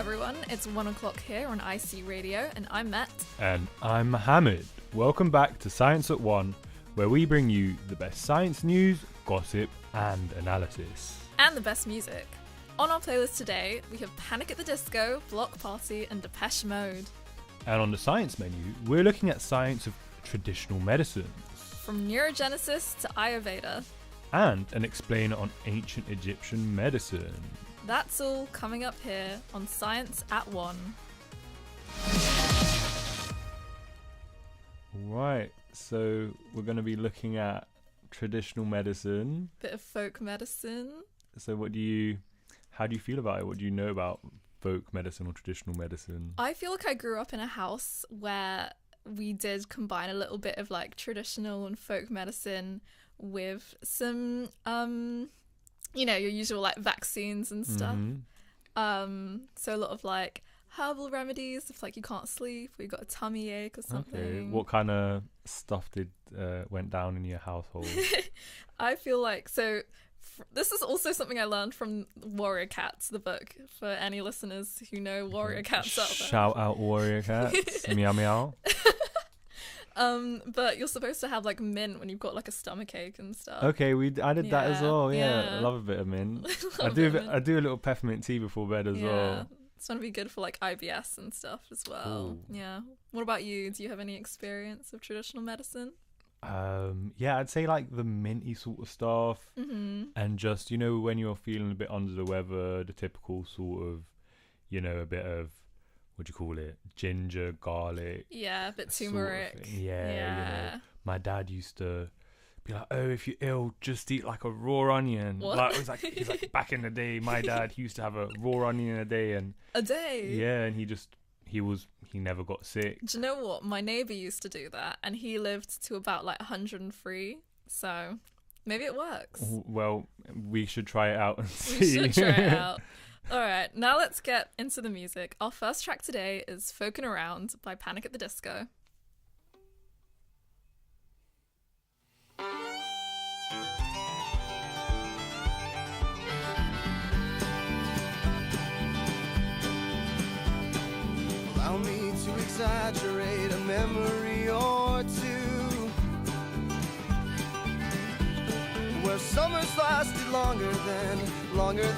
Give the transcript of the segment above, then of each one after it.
everyone. It's 1 o'clock here on IC Radio, and I'm Matt. And I'm Mohamed. Welcome back to Science at 1, where we bring you the best science news, gossip, and analysis. And the best music. On our playlist today, we have Panic at the Disco, Block Party, and Depeche Mode. And on the science menu, we're looking at science of traditional medicines. From neurogenesis to Ayurveda. And an explainer on ancient Egyptian medicine. That's all coming up here on Science at 1. Right, so we're going to be looking at traditional medicine. Bit of folk medicine. So how do you feel about it? What do you know about folk medicine or traditional medicine? I feel like I grew up in a house where we did combine a little bit of like traditional and folk medicine with some your usual like vaccines and stuff. So a lot of like herbal remedies if like you can't sleep or you got a tummy ache or something. Okay, what kind of stuff went down in your household? I feel like this is also something I learned from Warrior Cats, the book, for any listeners who know Warrior Cats out there. Shout out Warrior Cats. Meow meow. But you're supposed to have like mint when you've got like a stomach ache and stuff. Okay, I did that as well. Yeah, I love a bit of mint. I do a little peppermint tea before bed as well. It's going to be good for like IBS and stuff as well. Ooh. Yeah. What about you? Do you have any experience of traditional medicine? Yeah, I'd say like the minty sort of stuff, and just when you're feeling a bit under the weather, the typical sort of a bit of, what do you call it, ginger, garlic, a bit turmeric. Yeah. My dad used to be like, oh, if you're ill, just eat like a raw onion. What? Like, he's like back in the day, my dad, he used to have a raw onion a day. Yeah, and he never got sick. Do you know what? My neighbour used to do that, and he lived to about like 103, so maybe it works. Well, we should try it out and see. We should try it out. All right, now let's get into the music. Our first track today is Folkin' Around by Panic at the Disco. Allow me to exaggerate a memory or two, where summers lasted longer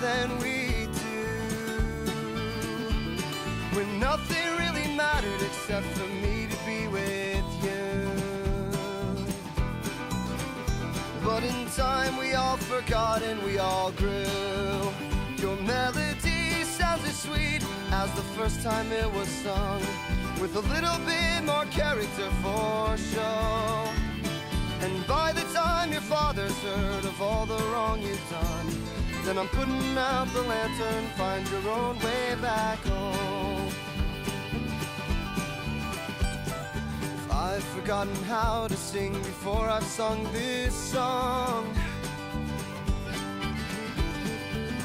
than we do, when nothing really mattered except for me to be with you. But in time we all forgot and we all grew. Your melody sounds as sweet as the first time it was sung, with a little bit more character for show. And by the time your father's heard of all the wrong you've done, then I'm putting out the lantern, find your own way back home. If I've forgotten how to sing before I've sung this song,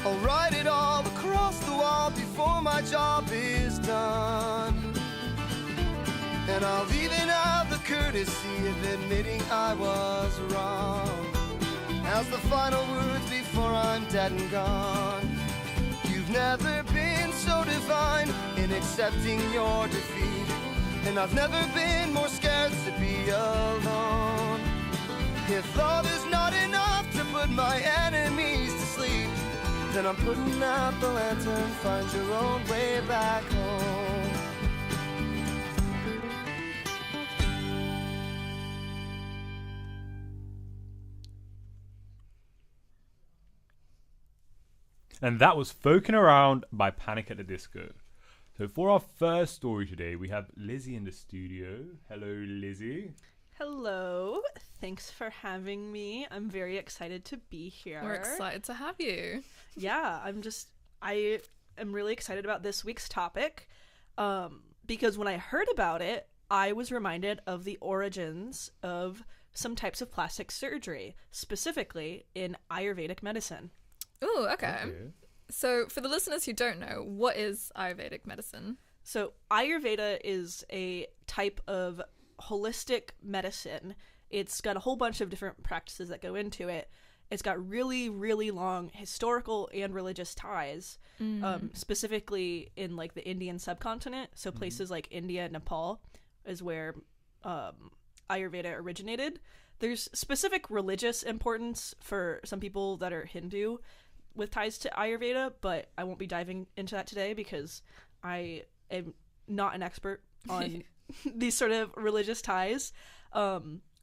I'll write it all across the wall before my job is done. And I'll even have the courtesy of admitting I was wrong, as the final words before I'm dead and gone. You've never been so divine in accepting your defeat, and I've never been more scared to be alone. If love is not enough to put my enemies to sleep, then I'm putting out the lantern, find your own way back home. And that was Folkin' Around by Panic at the Disco. So for our first story today, we have Lizzie in the studio. Hello, Lizzie. Hello. Thanks for having me. I'm very excited to be here. We're excited to have you. Yeah, I am really excited about this week's topic because when I heard about it, I was reminded of the origins of some types of plastic surgery, specifically in Ayurvedic medicine. Ooh, okay. So for the listeners who don't know, what is Ayurvedic medicine? So Ayurveda is a type of holistic medicine. It's got a whole bunch of different practices that go into it. it's got really, really long historical and religious ties, specifically in like the Indian subcontinent. So places like India and Nepal is where Ayurveda originated. There's specific religious importance for some people that are Hindu with ties to Ayurveda, but I won't be diving into that today because I am not an expert on these sort of religious ties.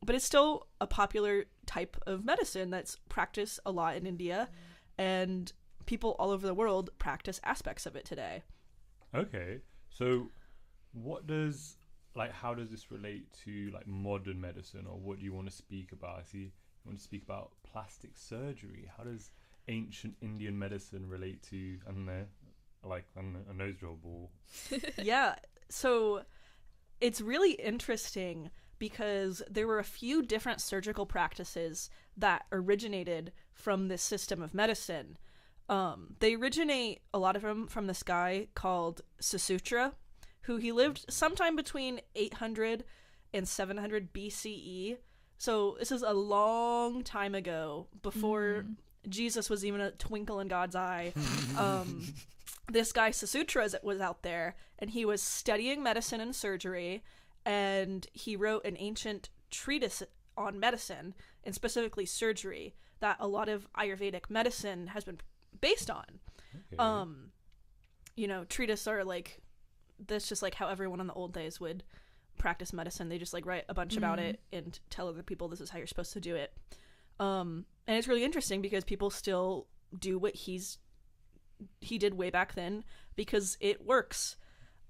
But it's still a popular type of medicine that's practiced a lot in India, and people all over the world practice aspects of it today. Okay, so how does this relate to like modern medicine, or what do you want to speak about? I see you want to speak about plastic surgery. How does ancient Indian medicine relate to, I don't know, a nose job or... Yeah, so it's really interesting because there were a few different surgical practices that originated from this system of medicine. They originate, a lot of them, from this guy called Susutra, who he lived sometime between 800 and 700 BCE. So this is a long time ago, before Jesus was even a twinkle in God's eye. This guy Susutra was out there, and he was studying medicine and surgery, and he wrote an ancient treatise on medicine, and specifically surgery, that a lot of Ayurvedic medicine has been based on. Okay. Treatises are like, that's just like how everyone in the old days would practice medicine. They just like write a bunch about it and tell other people this is how you're supposed to do it. And it's really interesting because people still do what he did way back then because it works.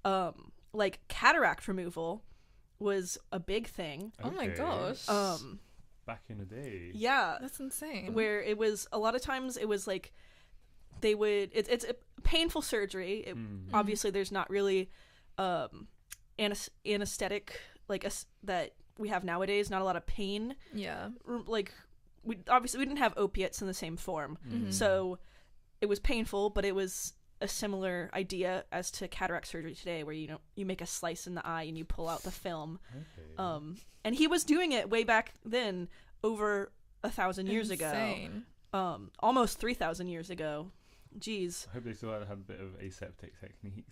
Like cataract removal was a big thing. Oh my gosh. Back in the day. Yeah. That's insane. Where it was, a lot of times it was like, they would, it's a painful surgery. Obviously there's not really anesthetic like that we have nowadays, not a lot of pain. Yeah. Like we didn't have opiates in the same form. So it was painful, but it was a similar idea as to cataract surgery today, where you make a slice in the eye and you pull out the film. Okay. And he was doing it way back then, over 1,000 years ago. Almost 3,000 years ago. Jeez. I hope they still had a bit of aseptic technique.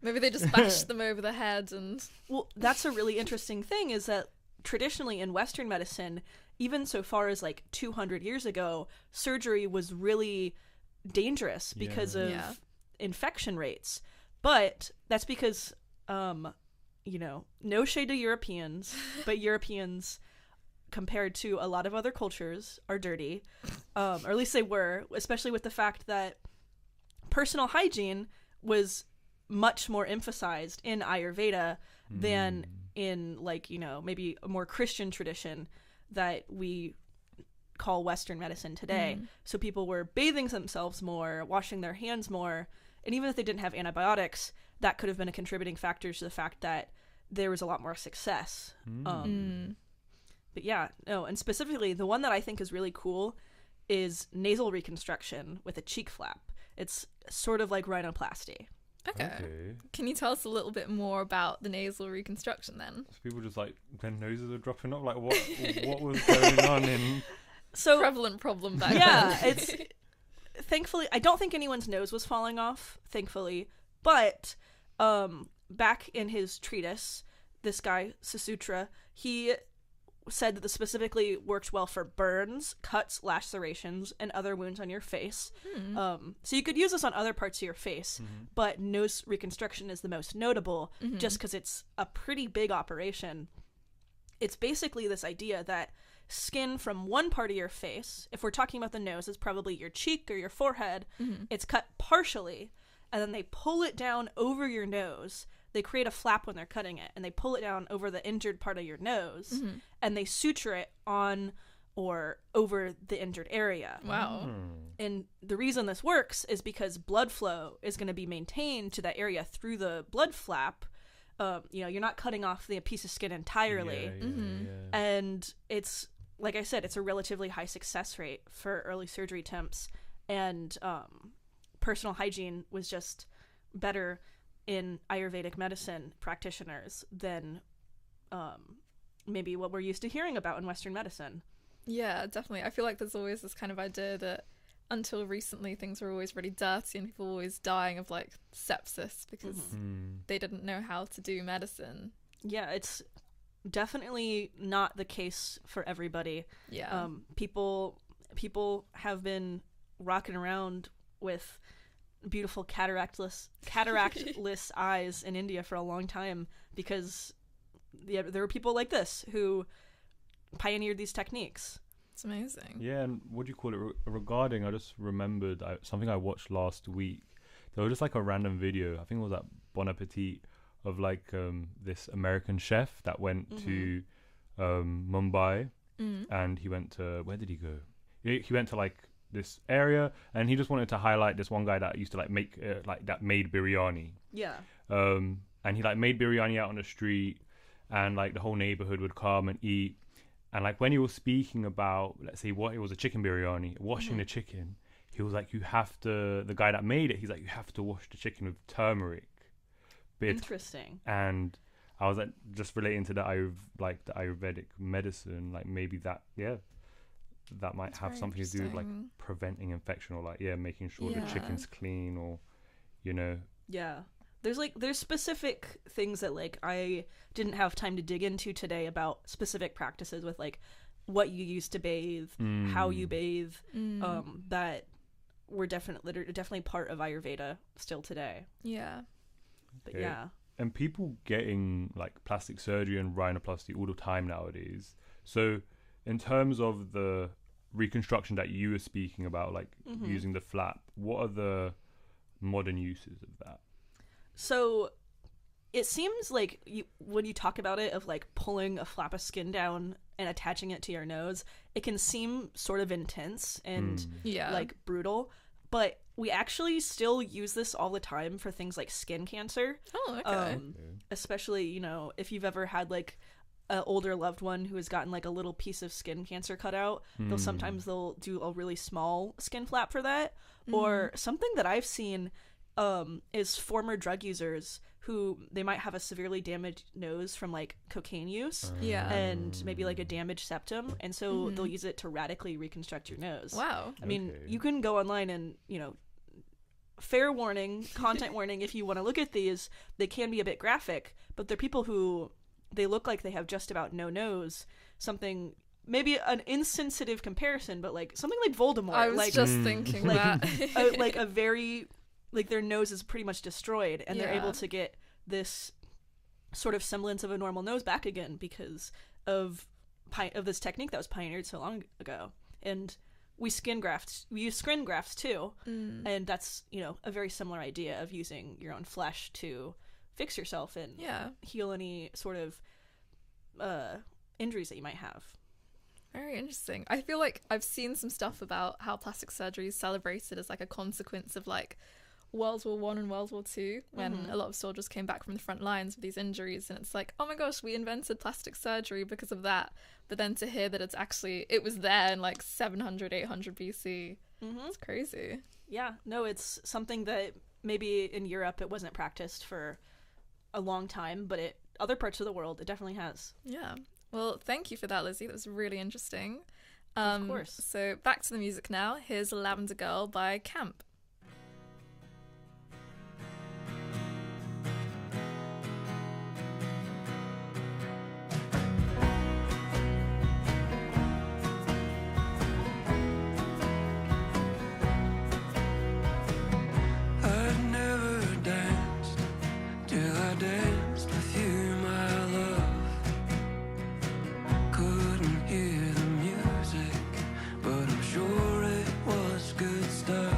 Maybe they just bashed them over the head and... Well, that's a really interesting thing, is that traditionally in Western medicine, even so far as like 200 years ago, surgery was really dangerous because of infection rates. But that's because, no shade to Europeans, but Europeans, compared to a lot of other cultures, are dirty. Or at least they were, especially with the fact that personal hygiene was much more emphasized in Ayurveda than in, like, maybe a more Christian tradition that we call Western medicine today. So people were bathing themselves more, washing their hands more, and even if they didn't have antibiotics, that could have been a contributing factor to the fact that there was a lot more success. But yeah, no, and specifically the one that I think is really cool is nasal reconstruction with a cheek flap. It's sort of like rhinoplasty. Okay. Can you tell us a little bit more about the nasal reconstruction then? So people just like, their noses are dropping off. Like, what was going on in... So prevalent problem back then. Yeah, it's... Thankfully, I don't think anyone's nose was falling off, thankfully. But back in his treatise, this guy, Susutra, he said that this specifically worked well for burns, cuts, lacerations, and other wounds on your face. So you could use this on other parts of your face, but nose reconstruction is the most notable just because it's a pretty big operation. It's basically this idea that skin from one part of your face, if we're talking about the nose, it's probably your cheek or your forehead, it's cut partially, and then they pull it down over your nose. They create a flap when they're cutting it, and they pull it down over the injured part of your nose, and they suture it on or over the injured area. Wow. And the reason this works is because blood flow is going to be maintained to that area through the blood flap. You're not cutting off the piece of skin entirely. And it's, like I said, it's a relatively high success rate for early surgery attempts, and personal hygiene was just better in Ayurvedic medicine practitioners than maybe what we're used to hearing about in Western medicine. Yeah, definitely. I feel like there's always this kind of idea that until recently things were always really dirty and people were always dying of like sepsis because they didn't know how to do medicine. Yeah, it's definitely not the case for everybody. Yeah. People have been rocking around with beautiful cataractless eyes in India for a long time because there were people like this who pioneered these techniques. It's amazing. Yeah, and what do you call it? Regarding, I just remembered something I watched last week. There was just like a random video, I think it was at Bon Appetit, of like this American chef that went to Mumbai, and he went to, where did he go? He went to like this area, and he just wanted to highlight this one guy that used to like make that made biryani. Yeah. And he like made biryani out on the street, and like the whole neighborhood would come and eat. And like when he was speaking about, let's say what it was, a chicken biryani, washing the chicken, he was like, the guy that made it, he's like, you have to wash the chicken with turmeric. Interesting. And I was like, just relating to the Ayurvedic medicine, like maybe that might That's have very something to do with like preventing infection, or like making sure the chicken's clean, or Yeah. There's specific things that like I didn't have time to dig into today about specific practices with like what you use to bathe, how you bathe, that were definitely part of Ayurveda still today. Yeah. But Okay. yeah. And people getting like plastic surgery and rhinoplasty all the time nowadays. So in terms of the reconstruction that you were speaking about, like using the flap, what are the modern uses of that? So it seems like when you talk about it, of like pulling a flap of skin down and attaching it to your nose, it can seem sort of intense and like brutal, but we actually still use this all the time for things like skin cancer. Oh, okay. Especially, if you've ever had like an older loved one who has gotten like a little piece of skin cancer cut out, they'll do a really small skin flap for that. Or something that I've seen is former drug users who they might have a severely damaged nose from like cocaine use and maybe like a damaged septum, and so they'll use it to radically reconstruct your nose. Wow. I mean, you can go online and fair warning, content warning, if you want to look at these, they can be a bit graphic, but they're people who they look like they have just about no nose, something maybe an insensitive comparison, but like something like Voldemort. I was like just thinking that. like a very, like their nose is pretty much destroyed, and they're able to get this sort of semblance of a normal nose back again because of this technique that was pioneered so long ago. And we use skin grafts too, and that's a very similar idea of using your own flesh to fix yourself and heal any sort of injuries that you might have. Very interesting. I feel like I've seen some stuff about how plastic surgery is celebrated as like a consequence of like World War I and World War II, when a lot of soldiers came back from the front lines with these injuries, and it's like, oh my gosh, we invented plastic surgery because of that. But then to hear that it was there in like 700, 800 BC, it's crazy. Yeah, no, it's something that maybe in Europe it wasn't practiced for a long time, but other parts of the world it definitely has. Yeah. Well, thank you for that, Lizzie. That was really interesting. Of course. So back to the music now. Here's Lavender Girl by Camp. Sure it was good stuff.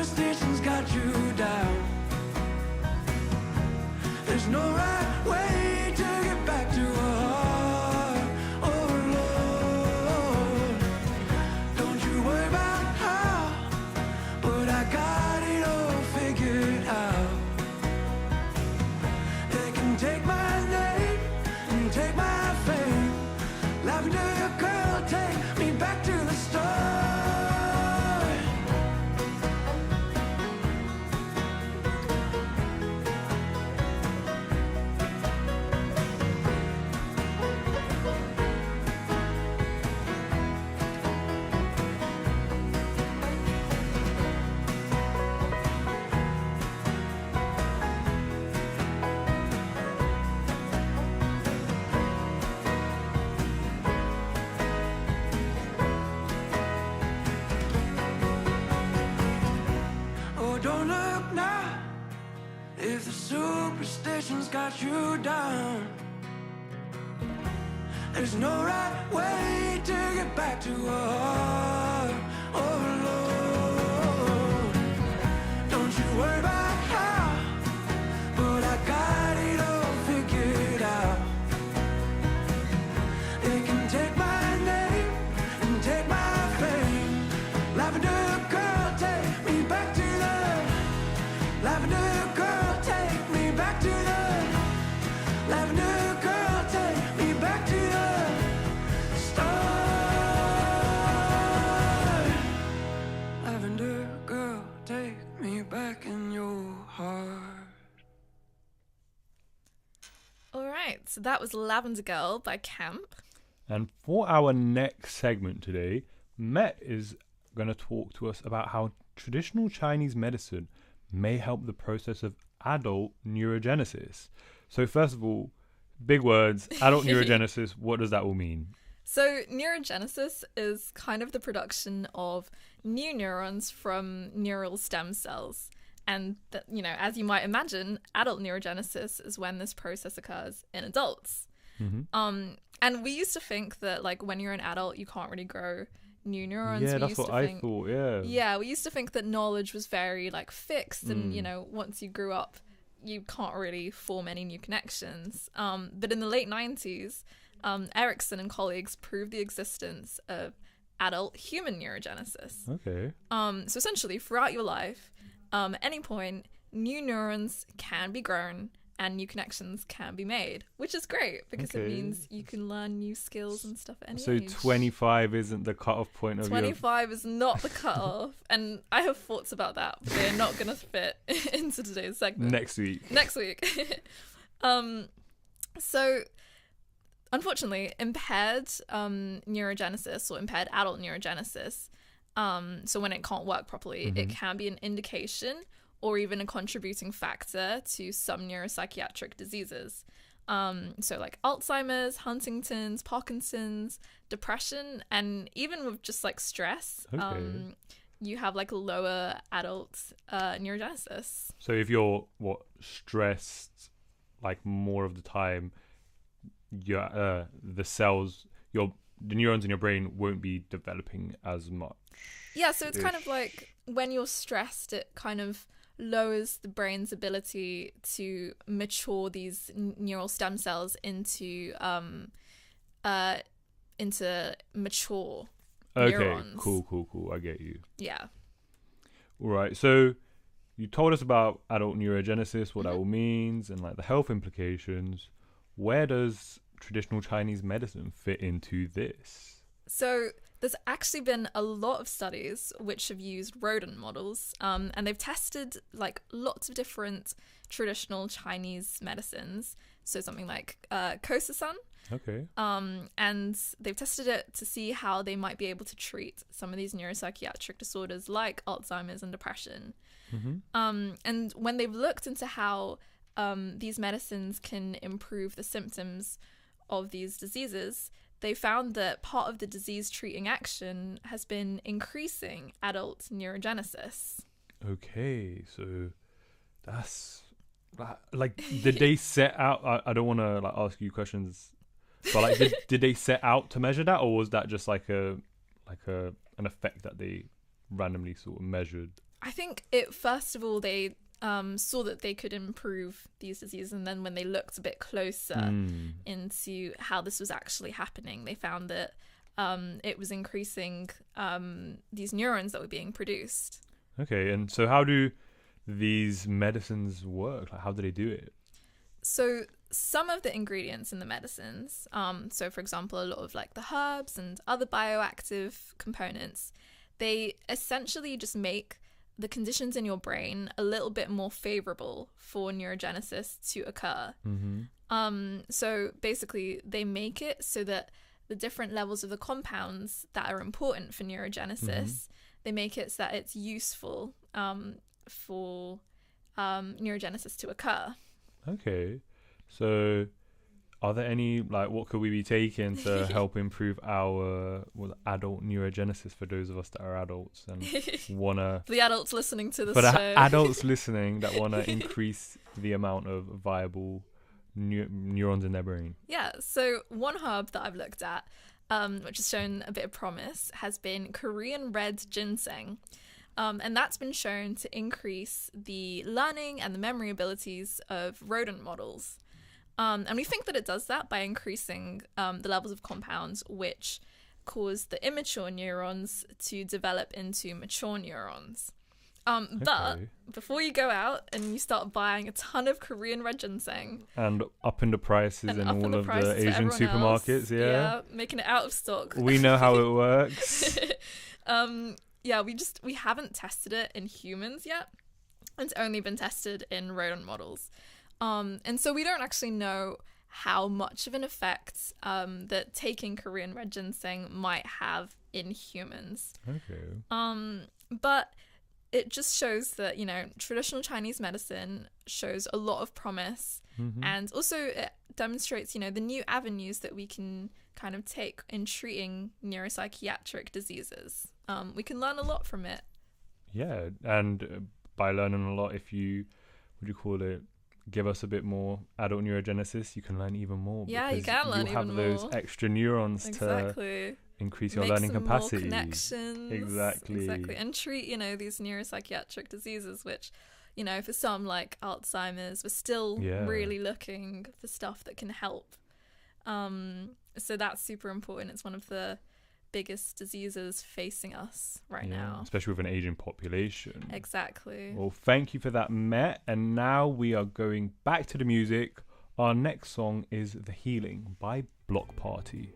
superstitions got you down. There's no right way to get back to a heart. Oh Lord, don't you worry about how, but I got it all figured out. They can take my name and take my fame. Lavender girl, take me back to the start. Oh, don't look now if the superstitions got you down. There's no right way to get back to a heart. Oh Lord, don't you worry about how, but I got it all figured out. They can take my name and take my fame. Lavender girl, take me back to the. Lavender girl, take me back to the. Lavender girl, take me back to the start. Lavender girl, take me back in your heart. All right, so that was Lavender Girl by Camp. And for our next segment today, Met is going to talk to us about how traditional Chinese medicine may help the process of adult neurogenesis. So first of all, big words, adult neurogenesis, what does that all mean? So neurogenesis is kind of the production of new neurons from neural stem cells. And, as you might imagine, adult neurogenesis is when this process occurs in adults. Mm-hmm. And we used to think that, like, when you're an adult, you can't really grow new neurons. Yeah, We that's used what to I think, thought, yeah. Yeah, we used to think that knowledge was very, like, fixed. And, once you grew up, you can't really form any new connections. But in the late 90s, Erickson and colleagues proved the existence of adult human neurogenesis. Okay. So essentially, throughout your life, at any point, new neurons can be grown and new connections can be made, which is great because it means you can learn new skills and stuff at any age. So 25 isn't the cutoff point of 25 is not the cutoff, and I have thoughts about that, but they're not going to fit into today's segment. Next week. So, unfortunately, impaired neurogenesis or impaired adult neurogenesis, so when it can't work properly, it can be an indication or even a contributing factor to some neuropsychiatric diseases. So like Alzheimer's, Huntington's, Parkinson's, depression, and even with just like stress, you have like lower adult neurogenesis. So if you're stressed like more of the time, your the neurons in your brain won't be developing as much. Yeah, so it's kind of like when you're stressed, it kind of lowers the brain's ability to mature these neural stem cells into mature neurons. Cool. I get you. Yeah. All right. So you told us about adult neurogenesis, what that all means, and like the health implications. Where does traditional Chinese medicine fit into this? So there's actually been a lot of studies which have used rodent models, and they've tested like lots of different traditional Chinese medicines. So something like kosasan. Okay. And they've tested it to see how they might be able to treat some of these neuropsychiatric disorders like Alzheimer's and depression. And when they've looked into how these medicines can improve the symptoms of these diseases, they found that part of the disease treating action has been increasing adult neurogenesis. Okay, so that's like, did they set out? I don't want to like ask you questions, but like, did they set out to measure that, or was that just like an effect that they randomly sort of measured? I think first of all, they saw that they could improve these diseases, and then when they looked a bit closer into how this was actually happening, they found that it was increasing these neurons that were being produced. Okay, and so how do these medicines work? Like, how do they do it? So some of the ingredients in the medicines, so for example, a lot of like the herbs and other bioactive components, they essentially just make the conditions in your brain a little bit more favorable for neurogenesis to occur. So basically, they make it so that the different levels of the compounds that are important for neurogenesis, they make it so that it's useful for neurogenesis to occur. Okay, so are there any, like, what could we be taking to help improve our adult neurogenesis for those of us that are adults and wanna For the adults listening to this for the show. adults listening that wanna increase the amount of viable neurons in their brain? Yeah, so one herb that I've looked at, which has shown a bit of promise, has been Korean red ginseng. And that's been shown to increase the learning and the memory abilities of rodent models. And we think that it does that by increasing the levels of compounds which cause the immature neurons to develop into mature neurons. But before you go out and you start buying a ton of Korean red ginseng and upping the prices in all of the Asian supermarkets, yeah, making it out of stock. We know how it works. Yeah, we haven't tested it in humans yet. It's only been tested in rodent models. And so we don't actually know how much of an effect that taking Korean red ginseng might have in humans. Okay. But it just shows that, traditional Chinese medicine shows a lot of promise. And also it demonstrates, the new avenues that we can kind of take in treating neuropsychiatric diseases. We can learn a lot from it. Yeah, and by learning a lot, if you, give us a bit more adult neurogenesis, you can learn even more. Yeah, you can learn even more. You have those extra neurons to increase your learning capacity. More connections. Exactly. And treat, these neuropsychiatric diseases, which, for some like Alzheimer's, we're still really looking for stuff that can help. So that's super important. It's one of the biggest diseases facing us right now, especially with an aging population. Exactly. Well, thank you for that, Met. And now we are going back to the music. Our next song is The Healing by Block Party.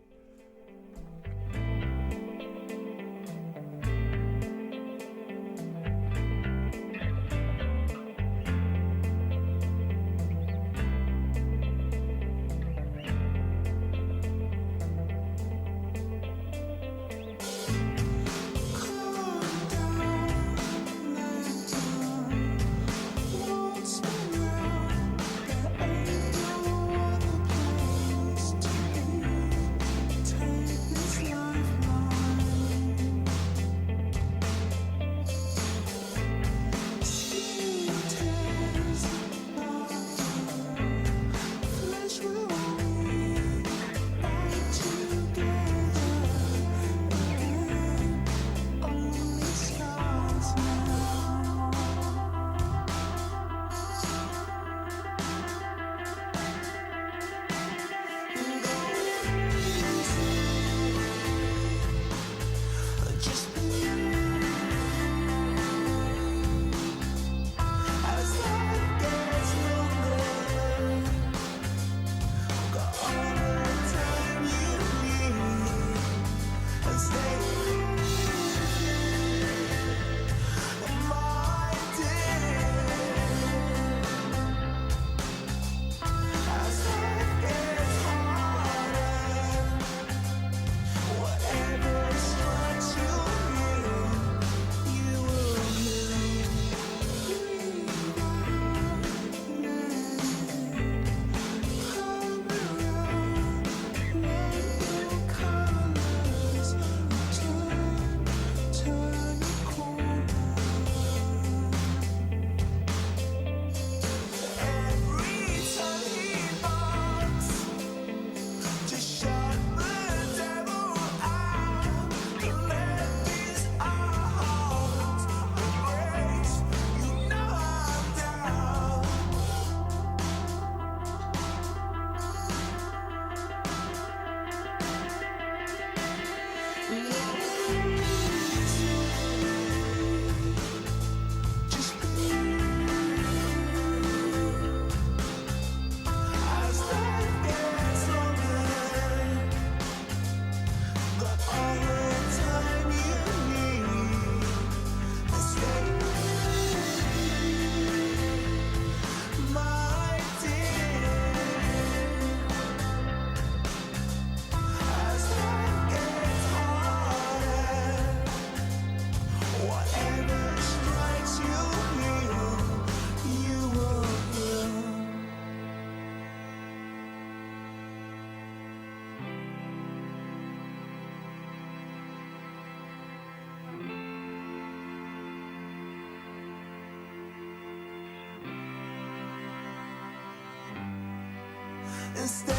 and stay.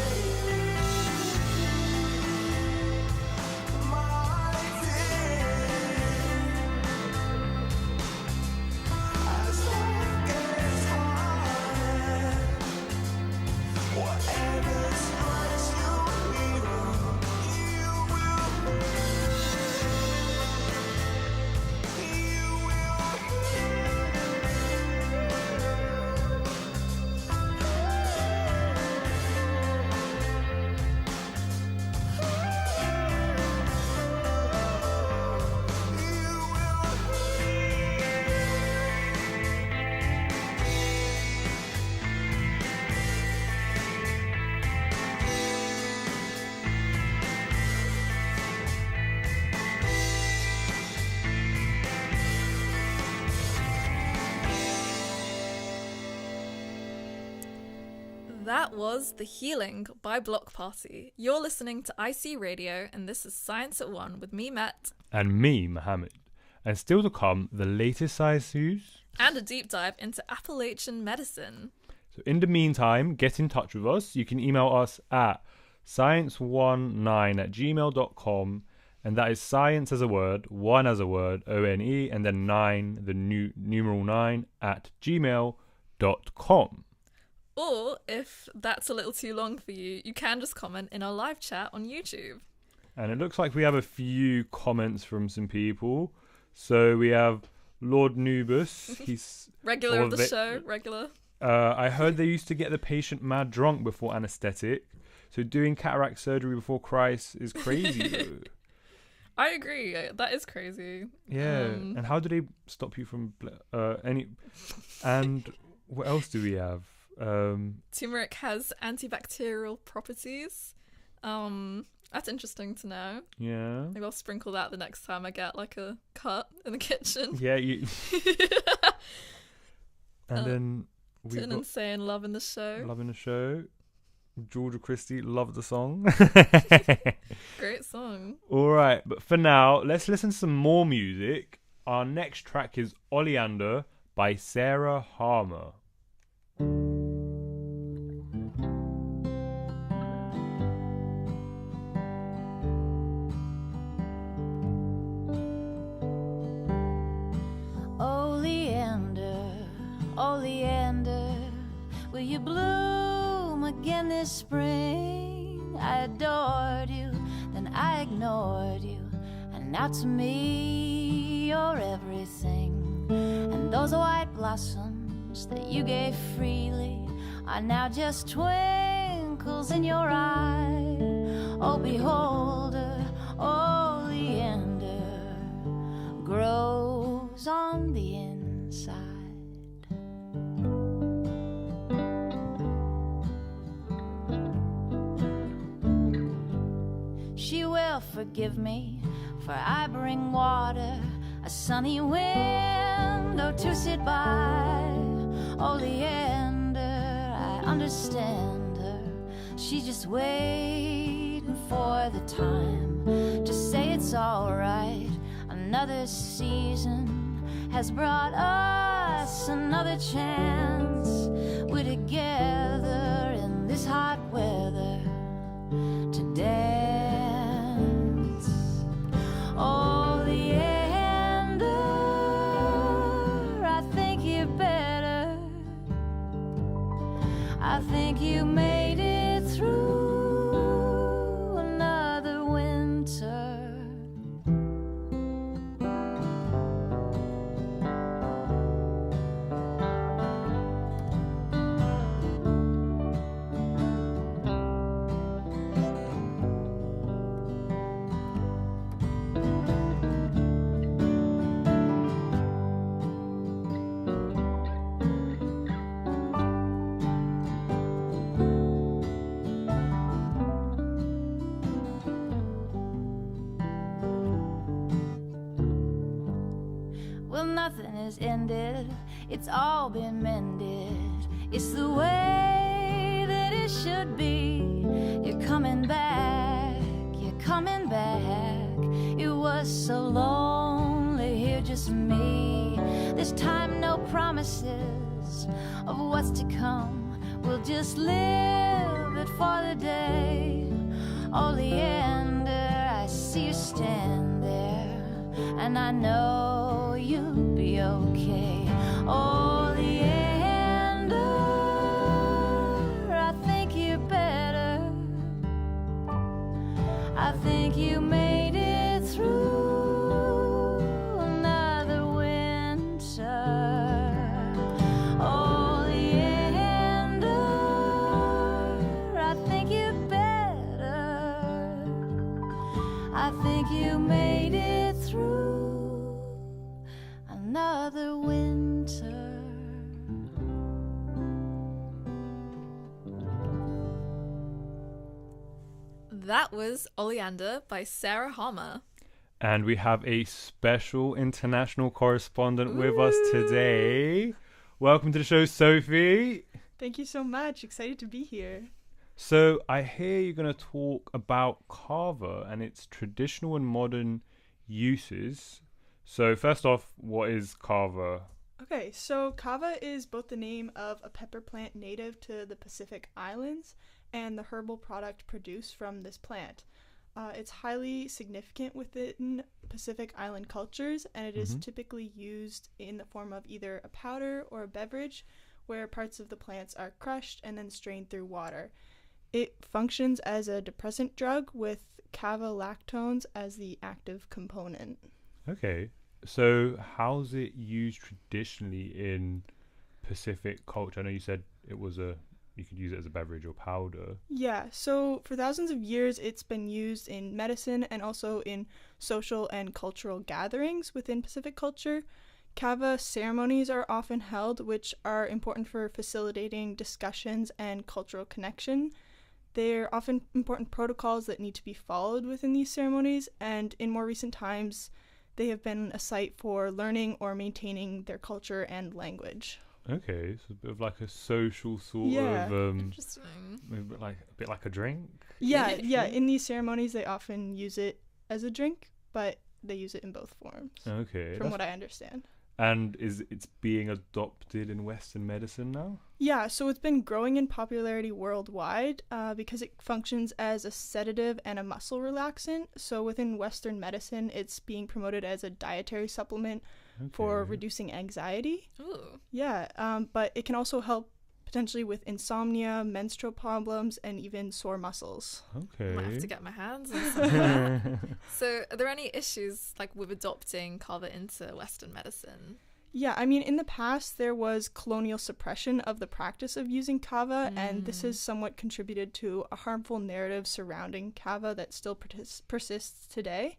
My dear, as life gets harder, whatever strikes you, you will That was The Healing by Block Party. You're listening to IC Radio, and this is Science at One with me, Matt. And me, Mohammed. And still to come, the latest science news. And a deep dive into Appalachian medicine. So in the meantime, get in touch with us. You can email us at science19@gmail.com. And that is science as a word, one as a word, O-N-E, and then 9, the numeral 9, at gmail.com. Or, if that's a little too long for you, you can just comment in our live chat on YouTube. And it looks like we have a few comments from some people. So we have Lord Nubus. He's regular of the show, regular. I heard they used to get the patient mad drunk before anaesthetic. So doing cataract surgery before Christ is crazy, though. I agree. That is crazy. Yeah. And how do they stop you from And what else do we have? Turmeric has antibacterial properties. That's interesting to know. Yeah. Maybe I'll sprinkle that the next time I get like a cut in the kitchen. Yeah. And then we've Tin got and saying love in the show. Love in the show. Georgia Christie, love the song. Great song. All right, but for now, let's listen to some more music. Our next track is Oleander by Sarah Harmer. Oleander, will you bloom again this spring? I adored you, then I ignored you, and now to me you're everything. And those white blossoms that you gave freely are now just twinkles in your eye. Oh, beholder, oleander grows on the inside. She will forgive me, for I bring water, a sunny window to sit by. Oleander, I understand her. She's just waiting for the time to say it's alright. Another season has brought us another chance. We're together in this hot weather to dance. Oleander, I think you're better. I think you made it through another winter. Well, nothing is ended, it's all been mended. It's the way that it should be. You're coming back, you're coming back. It was so lonely here, just me. This time no promises of what's to come. We'll just live it for the day. Oleander, I see you stand there, and I know you'll be okay. Oleander, I think you're better. I think you made it through another winter. Oleander, I think you're better. I think you made it through another winter. That was Oleander by Sarah Harmer. And we have a special international correspondent with us today. Welcome to the show, Sophie. Thank you so much. Excited to be here. So I hear you're going to talk about kava and its traditional and modern uses. So first off, what is kava? Okay, so kava is both the name of a pepper plant native to the Pacific Islands and the herbal product produced from this plant. It's highly significant within Pacific Island cultures, and it is typically used in the form of either a powder or a beverage where parts of the plants are crushed and then strained through water. It functions as a depressant drug with kava lactones as the active component. Okay, so how's it used traditionally in Pacific culture? I know you said you could use it as a beverage or powder. Yeah, so for thousands of years, it's been used in medicine and also in social and cultural gatherings within Pacific culture. Kava ceremonies are often held, which are important for facilitating discussions and cultural connection. They're often important protocols that need to be followed within these ceremonies, and in more recent times, they have been a site for learning or maintaining their culture and language. Okay, so a bit of like a social sort of Interesting. maybe like a bit like a drink. Yeah, in these ceremonies, they often use it as a drink, but they use it in both forms. Okay, From what I understand. And it's being adopted in Western medicine now? Yeah, so it's been growing in popularity worldwide because it functions as a sedative and a muscle relaxant. So within Western medicine, it's being promoted as a dietary supplement for reducing anxiety. Ooh. Yeah, but it can also help potentially with insomnia, menstrual problems, and even sore muscles. Okay. Might have to get my hands on some of that. So are there any issues like with adopting kava into Western medicine? Yeah, I mean, in the past, there was colonial suppression of the practice of using kava, and this has somewhat contributed to a harmful narrative surrounding kava that still persists today.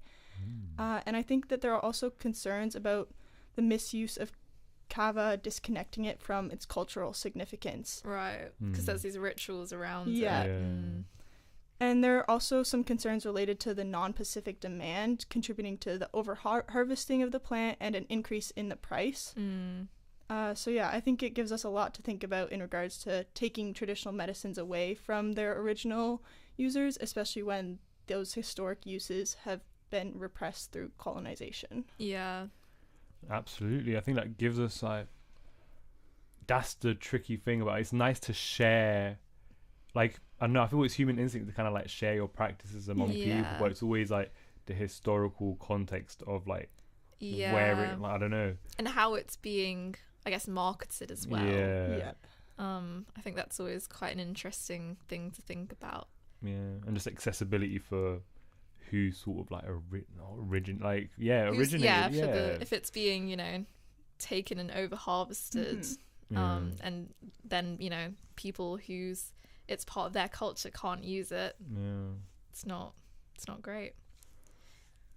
And I think that there are also concerns about the misuse of kava, disconnecting it from its cultural significance. Right, because there's these rituals around it. Yeah. And there are also some concerns related to the non-Pacific demand, contributing to the over-harvesting of the plant and an increase in the price. So yeah, I think it gives us a lot to think about in regards to taking traditional medicines away from their original users, especially when those historic uses have been repressed through colonization. Yeah. Absolutely. I think that gives us that's the tricky thing about it. It's nice to share, like, I don't know, I feel it's human instinct to kind of like share your practices among people, but it's always like the historical context of like where it, like, I don't know, and how it's being, I guess, marketed as well. I think that's always quite an interesting thing to think about. And just accessibility for who sort of like originated. If it's being, taken and over harvested, and then people whose it's part of their culture can't use it. It's not great.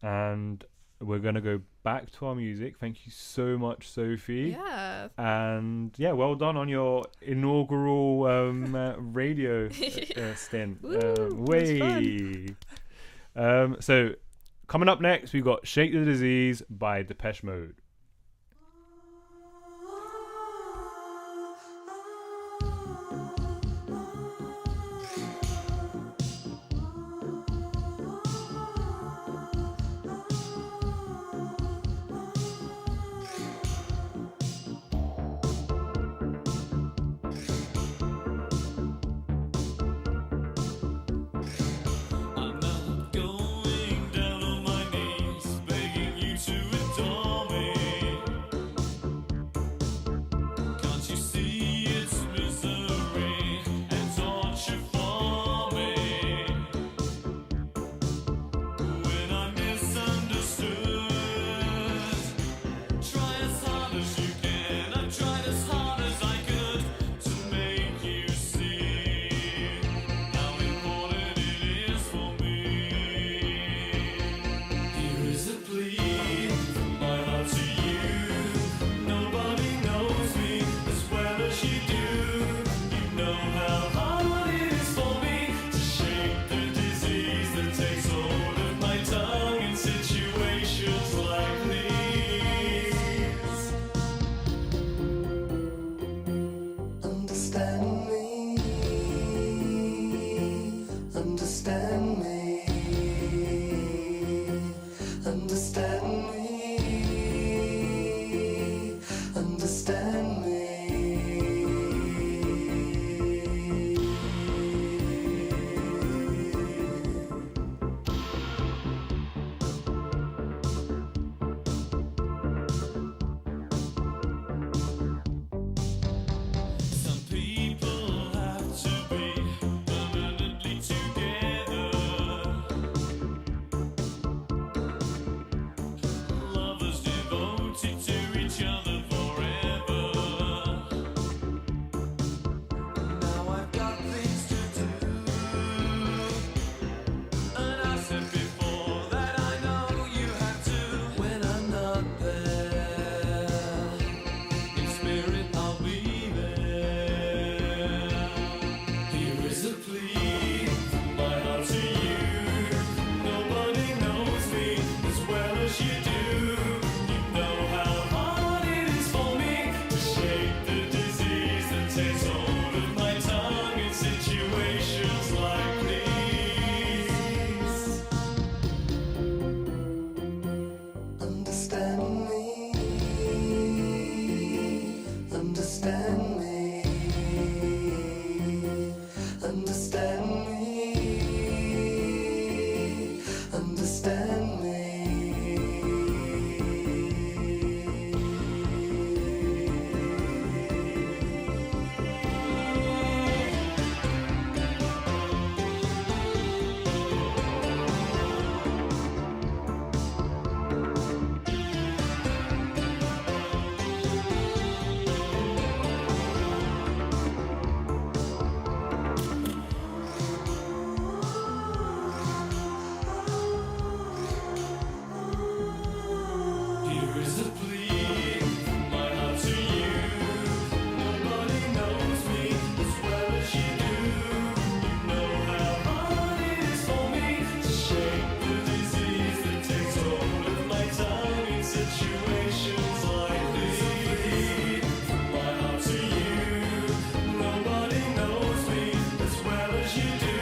And we're gonna go back to our music. Thank you so much, Sophie. Yeah. And well done on your inaugural radio stint. So coming up next, we've got Shake the Disease by Depeche Mode. Understand me, understand me, understand me, understand me. Some people have to be permanently together. Lovers devoted to each other forever. Now I've got things to do, And I said before that I know you have to. when I'm not there. In spirit, I'll be there. Here is a plea from my heart to you. Nobody knows me as well as you do. You know how hard it is for me to shake the disease that takes hold of my tongue in situations like these. Understand me, understand me, understand me, understand me. Here is a plea from my heart to you. Nobody knows me as well as you do. You know how hard it is for me to shake the disease that takes hold of my tongue in situations like these. From my heart to you. Nobody knows me as well as you do.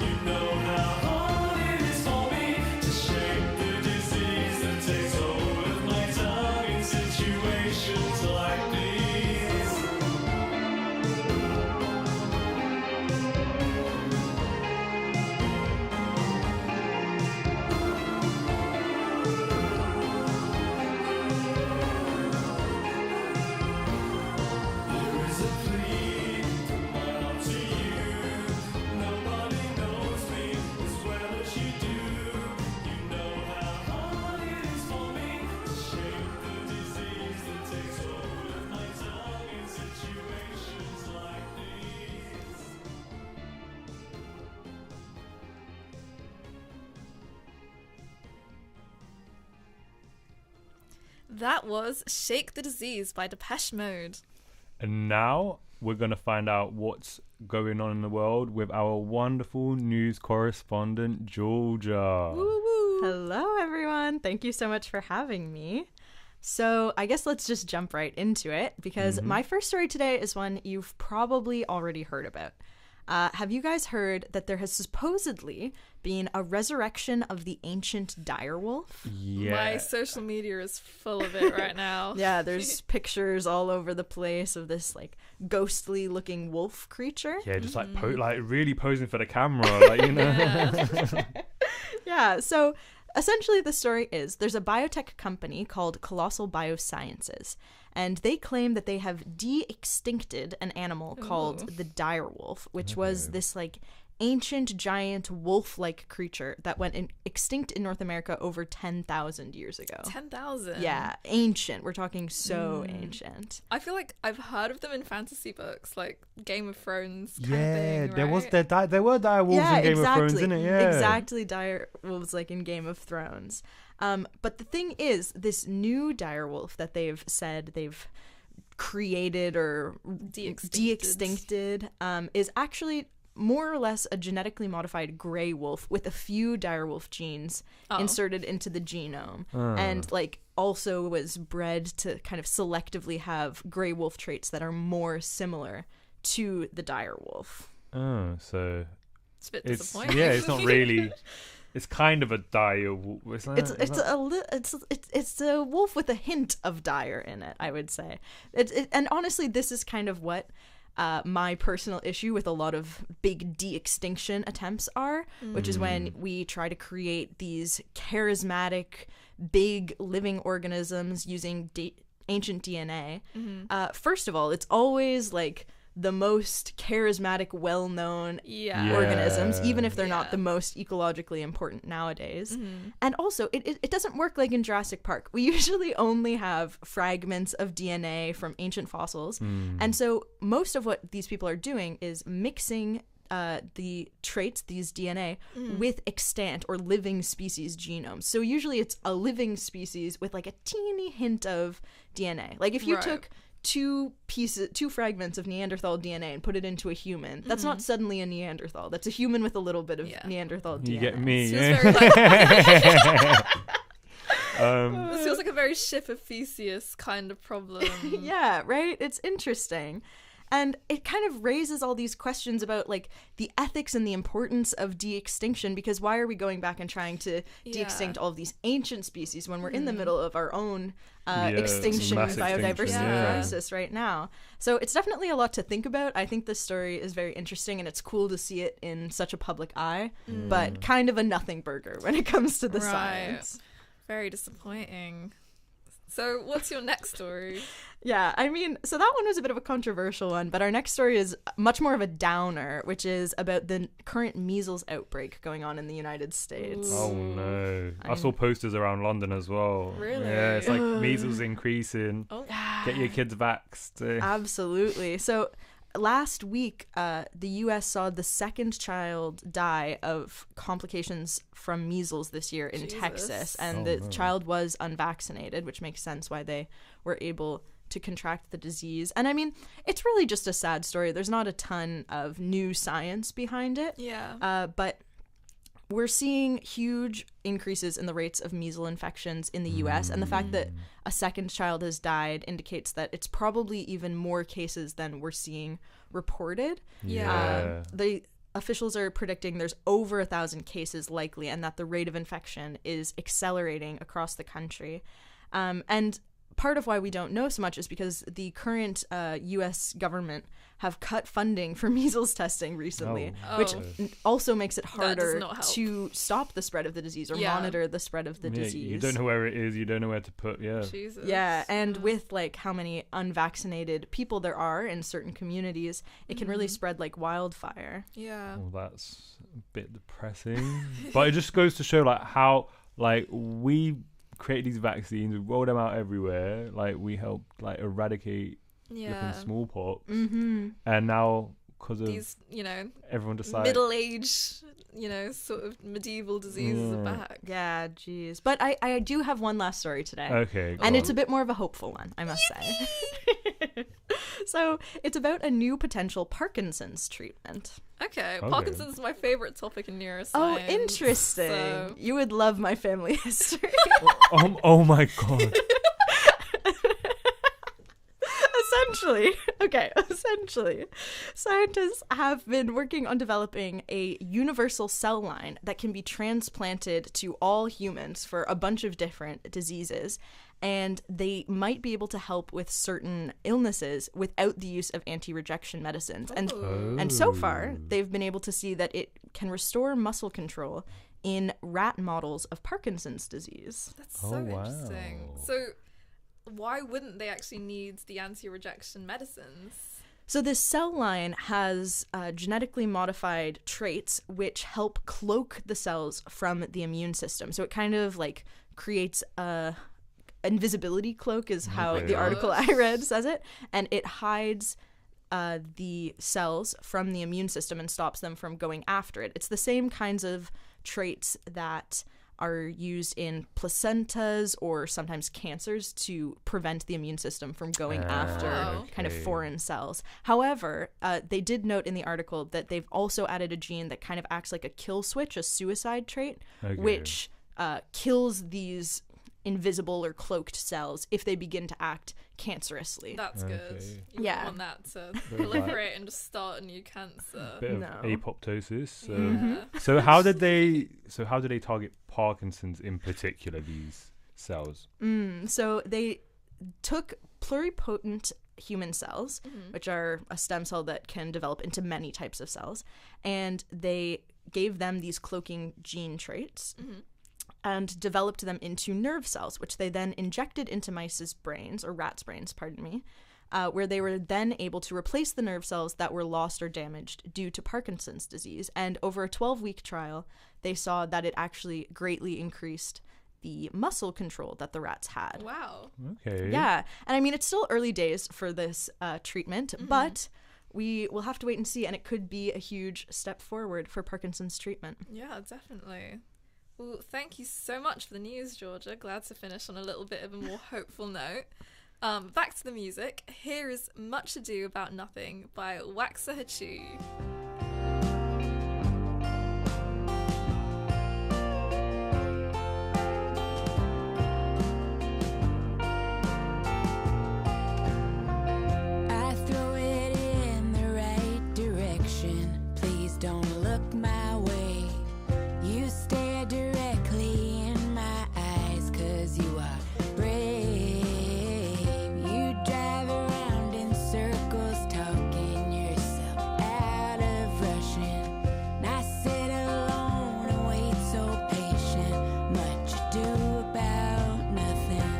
You know how hard it is for me to shake the disease that takes hold of my tongue in situations like these. Here is a plea from my heart to you. Nobody knows me as well as you do. You know how hard it is for me to shake the disease that takes hold of my tongue in situations like these. That was Shake the Disease by Depeche Mode. And now we're going to find out what's going on in the world with our wonderful news correspondent, Georgia. Hello, everyone. Thank you so much for having me. So I guess let's just jump right into it because my first story today is one you've probably already heard about. Have you guys heard that there has supposedly been a resurrection of the ancient direwolf? Yeah. My social media is full of it right now. Yeah, there's pictures all over the place of this like ghostly looking wolf creature. Yeah, just like like really posing for the camera, like, you know. Yeah. Yeah, so essentially the story is there's a biotech company called Colossal Biosciences, and they claim that they have de-extincted an animal called the direwolf, which was this like ancient giant wolf-like creature that went extinct in North America over 10,000 years ago. 10,000? Yeah, ancient. We're talking so ancient. I feel like I've heard of them in fantasy books, like Game of Thrones kind Yeah, of thing, there was right? there were direwolves in Game of Thrones, exactly. isn't it? Yeah, Exactly, direwolves like in Game of Thrones. But the thing is, this new direwolf that they've said they've created or de-extincted is actually more or less a genetically modified gray wolf with a few direwolf genes inserted into the genome, and like also was bred to kind of selectively have gray wolf traits that are more similar to the dire wolf. Oh, so It's a bit it's disappointing. it's not really. It's kind of a dire wolf. It's a wolf with a hint of dire in it, I would say. And honestly, this is kind of what my personal issue with a lot of big de-extinction attempts are, which is when we try to create these charismatic, big living organisms using ancient DNA. First of all, it's always like the most charismatic, well-known organisms, even if they're not the most ecologically important nowadays. And also, it doesn't work like in Jurassic Park. We usually only have fragments of DNA from ancient fossils. And so most of what these people are doing is mixing the traits, these DNA, with extant or living species genomes. So usually it's a living species with like a teeny hint of DNA. Like if you took two fragments of Neanderthal DNA and put it into a human, that's not suddenly a Neanderthal. That's a human with a little bit of Neanderthal DNA. You get me. Feels very like, This feels like a very Ship of Theseus kind of problem. Yeah, right? It's interesting. And it kind of raises all these questions about like the ethics and the importance of de-extinction, because why are we going back and trying to de-extinct all of these ancient species when we're in the middle of our own extinction, mass biodiversity extinction, crisis right now? So it's definitely a lot to think about. I think this story is very interesting and it's cool to see it in such a public eye, but kind of a nothing burger when it comes to the science. Very disappointing. So what's your next story? Yeah, I mean, so that one was a bit of a controversial one, but our next story is much more of a downer, which is about the current measles outbreak going on in the United States. Oh no. I saw posters around London as well. Really? Yeah, it's like measles increasing. Oh. Get your kids vaxxed. Absolutely. So last week, the U.S. saw the second child die of complications from measles this year in Texas, and the child was unvaccinated, which makes sense why they were able to contract the disease. And I mean, it's really just a sad story. There's not a ton of new science behind it. Yeah. But we're seeing huge increases in the rates of measles infections in the US, and the fact that a second child has died indicates that it's probably even more cases than we're seeing reported. Yeah. The officials are predicting there's over 1,000 cases likely, and that the rate of infection is accelerating across the country. And part of why we don't know so much is because the current U.S. government have cut funding for measles testing recently, which also makes it harder to stop the spread of the disease or monitor the spread of the disease. You don't know where it is, you don't know where to put, Jesus. Yeah, and with like how many unvaccinated people there are in certain communities, it can really spread like wildfire. Yeah. Well, that's a bit depressing. But it just goes to show like how like we create these vaccines, we roll them out everywhere, like we helped like eradicate flipping smallpox, and now because of these, everyone decided middle-aged, sort of medieval diseases are back. Yeah, geez. But I do have one last story today. Okay, and it's a bit more of a hopeful one, I must say. So it's about a new potential Parkinson's treatment. Okay, Parkinson's is my favorite topic in neuroscience. Oh, interesting. So... You would love my family history. oh my god. Essentially, scientists have been working on developing a universal cell line that can be transplanted to all humans for a bunch of different diseases, and they might be able to help with certain illnesses without the use of anti-rejection medicines. And so far, they've been able to see that it can restore muscle control in rat models of Parkinson's disease. That's so interesting. So why wouldn't they actually need the anti-rejection medicines? So this cell line has genetically modified traits which help cloak the cells from the immune system. So it kind of like creates a invisibility cloak is how the article I read says it, and it hides the cells from the immune system and stops them from going after it. It's the same kinds of traits that are used in placentas or sometimes cancers to prevent the immune system from going after kind of foreign cells. However, they did note in the article that they've also added a gene that kind of acts like a kill switch, a suicide trait, which kills these invisible or cloaked cells if they begin to act cancerously. That's good. Okay. You Yeah. don't want that to Very proliferate and just start a new cancer. Bit of No. apoptosis. So, Yeah. so how did they target Parkinson's in particular? These cells. So they took pluripotent human cells, which are a stem cell that can develop into many types of cells, and they gave them these cloaking gene traits and developed them into nerve cells, which they then injected into mice's brains, or rats' brains, pardon me, where they were then able to replace the nerve cells that were lost or damaged due to Parkinson's disease. And over a 12-week trial, they saw that it actually greatly increased the muscle control that the rats had. Wow. Okay. Yeah. And I mean, it's still early days for this treatment, but we will have to wait and see. And it could be a huge step forward for Parkinson's treatment. Yeah, definitely. Well, thank you so much for the news, Georgia. Glad to finish on a little bit of a more hopeful note. Back to the music. Here is Much Ado About Nothing by Waxahachoo. I throw it in the right direction. Please don't look my way. You stare directly in my eyes, 'cause you are brave. You drive around in circles, talking yourself out of rushing. And I sit alone and wait so patient. Much ado about nothing.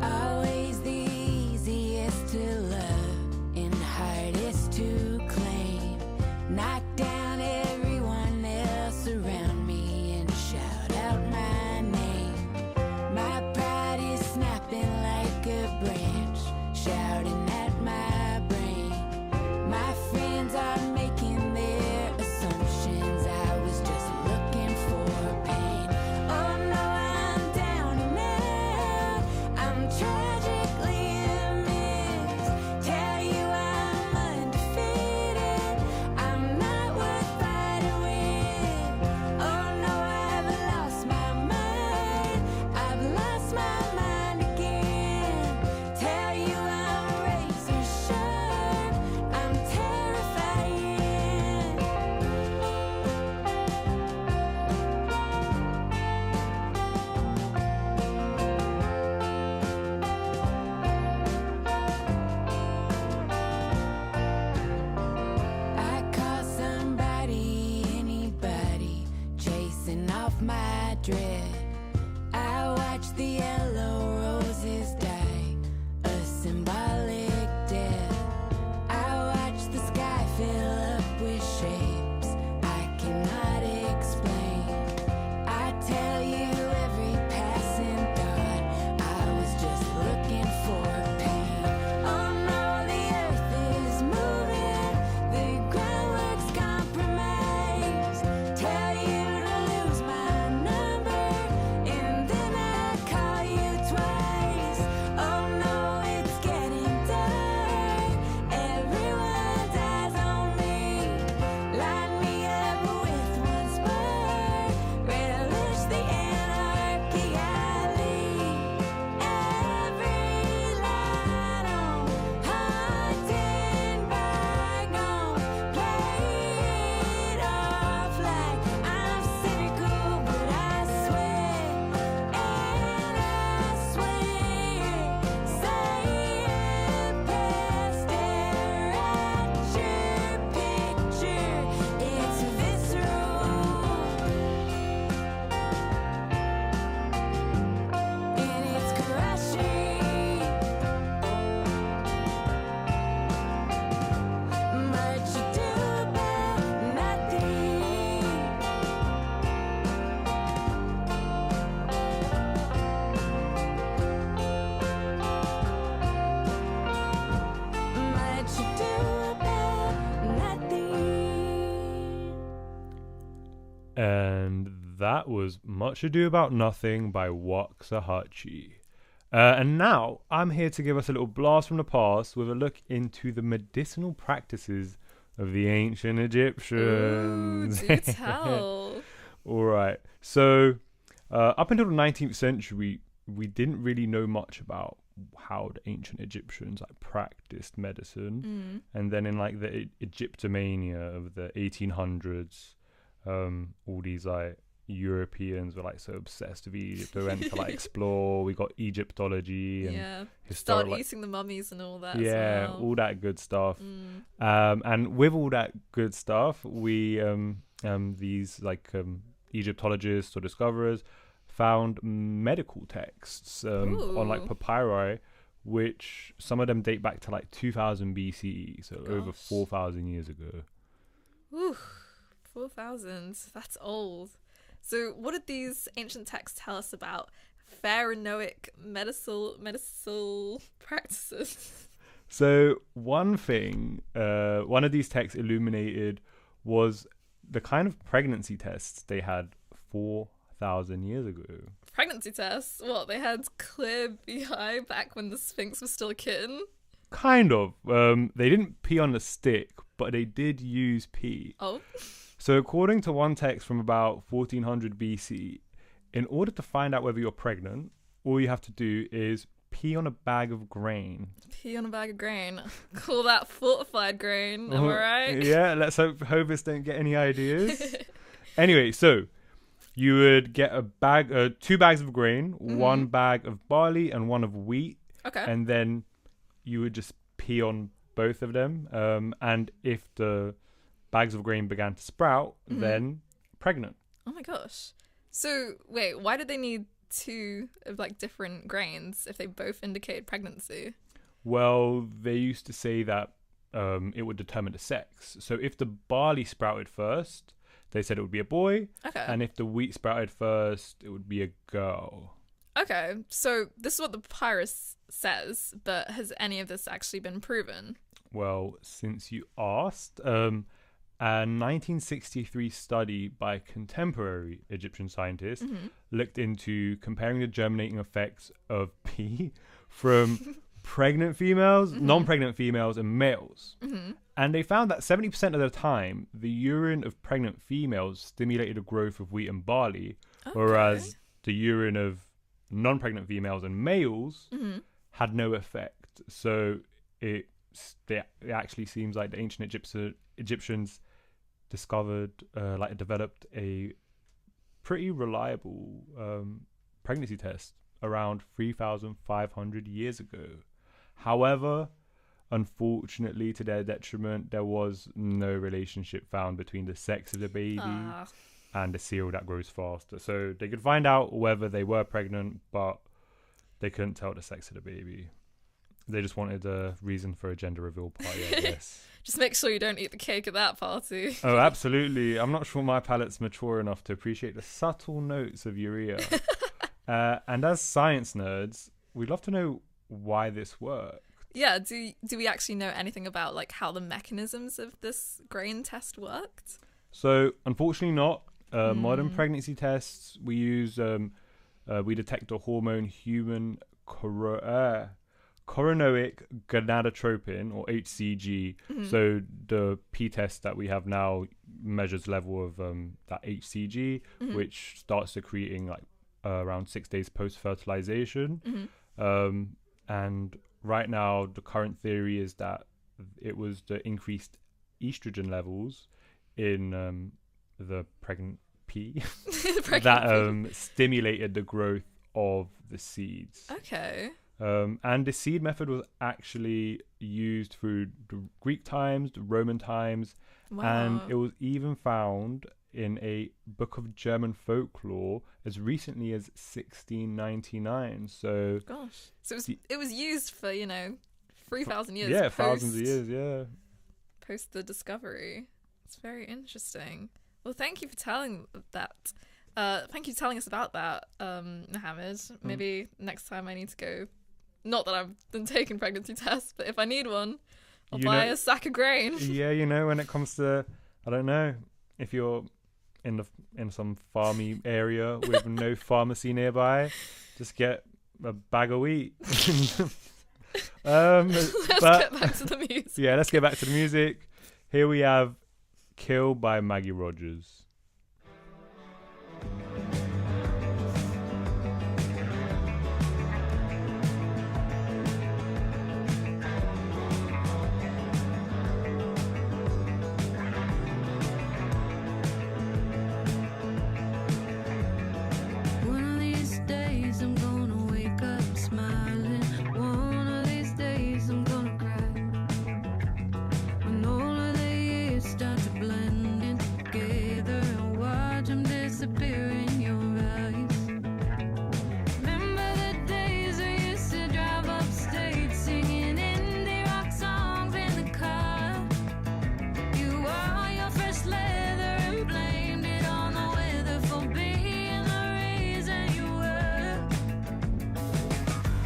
Always the easiest to love and hardest to claim. Knock down everyone else around me and shout out my name. My pride is snapping like a branch, shouting at my brain. My friends are making their assumptions. I was just looking for pain. Oh no, I'm down and out. I'm tragically amiss. Tell you I'm undefeated. I'm not worth fighting with. Oh no, I've lost my mind. I've lost my mind again. Tell you I'm razor sharp. I'm terrifying. I call somebody, anybody, chasing off my dread. I watch the yellow roses die, a symbolic death. I watch the sky fill up with shapes I cannot explain. I tell you every passing thought, I was just looking for pain. Oh no, the earth is moving, the groundwork's compromised. Tell you to lose my number, and then I call you twice. Oh no, it's getting dark. Everyone's eyes on me. Line me up with one spark. Relish the anarchy I lead. Every light on, haunted bygone. Play it off like I'm cynical, but I swear and I swear. Say it past, stare at your picture. It's visceral. And it's crushing. Much ado about nothing. Much ado about nothing. And that was Much Ado About Nothing by Waxahachie. And now I'm here to give us a little blast from the past with a look into the medicinal practices of the ancient Egyptians. Ooh, do tell. All right. So up until the 19th century, we didn't really know much about how the ancient Egyptians like practiced medicine. And then in like the Egyptomania of the 1800s, all these like Europeans were like so obsessed with Egypt. They went to like explore. We got Egyptology and start like, eating the mummies and all that. yeah, as well. all that good stuff. And with all that good stuff, we these like Egyptologists or discoverers found medical texts on like papyri, which some of them date back to like 2000 BCE, so over 4,000 years ago. Ooh, 4,000. That's old. So what did these ancient texts tell us about pharaonic medicinal practices? So one thing, one of these texts illuminated was the kind of pregnancy tests they had 4,000 years ago. Pregnancy tests? What, they had clear BI back when the Sphinx was still a kitten? Kind of. They didn't pee on a stick, but they did use pee. Oh. So according to one text from about 1400 BC, in order to find out whether you're pregnant, all you have to do is pee on a bag of grain. Pee on a bag of grain. Call that fortified grain, am I right? Yeah, let's hope Hovis don't get any ideas. Anyway, so you would get a bag, 2 bags of grain, 1 bag of barley and 1 of wheat. Okay. And then you would just pee on both of them. And if the bags of grain began to sprout, then pregnant. Oh my gosh. So wait, why did they need 2 of like different grains if they both indicate pregnancy? Well, they used to say that it would determine the sex. So if the barley sprouted first, they said it would be a boy. Okay. And if the wheat sprouted first, it would be a girl. Okay, so this is what the papyrus says, but has any of this actually been proven? Well, since you asked, a 1963 study by contemporary Egyptian scientists looked into comparing the germinating effects of pee from pregnant females, non-pregnant females, and males. And they found that 70% of the time, the urine of pregnant females stimulated the growth of wheat and barley, whereas the urine of non-pregnant females and males had no effect. So it actually seems like the ancient Egyptians discovered, developed a pretty reliable pregnancy test around 3,500 years ago. However, unfortunately, to their detriment, there was no relationship found between the sex of the baby and the seal that grows faster. So they could find out whether they were pregnant, but they couldn't tell the sex of the baby. They just wanted a reason for a gender reveal party, I guess. Just make sure you don't eat the cake at that party. Oh, absolutely. I'm not sure my palate's mature enough to appreciate the subtle notes of urea. And as science nerds, we'd love to know why this worked. Yeah, do we actually know anything about like how the mechanisms of this grain test worked? So, unfortunately not. Modern pregnancy tests, we use, we detect a hormone, human coronoic gonadotropin, or HCG. So the P test that we have now measures level of that HCG, which starts secreting like around 6 days post-fertilization. And right now, the current theory is that it was the increased estrogen levels in the pregnant pea that stimulated the growth of the seeds. Okay. And the seed method was actually used through the Greek times, the Roman times, and it was even found in a book of German folklore as recently as 1699. So, gosh, so it was used for 3,000 years. Yeah, thousands of years. Yeah, post the discovery. It's very interesting. Well, thank you for telling that. Thank you for telling us about that, Mohamed. Maybe next time I need to go. Not that I've been taking pregnancy tests, but if I need one, I'll buy a sack of grain. Yeah, when it comes to, I don't know, if you're in some farmy area with no pharmacy nearby, just get a bag of wheat. Let's get back to the music. Yeah, let's get back to the music. Here we have Kill by Maggie Rogers. One of these days I'm gonna wake up smiling. One of these days I'm gonna cry. When all of the years start to blend in together and watch them disappear in your eyes. Remember the days we used to drive upstate singing indie rock songs in the car. You wore your fresh leather and blamed it on the weather for being the reason you were.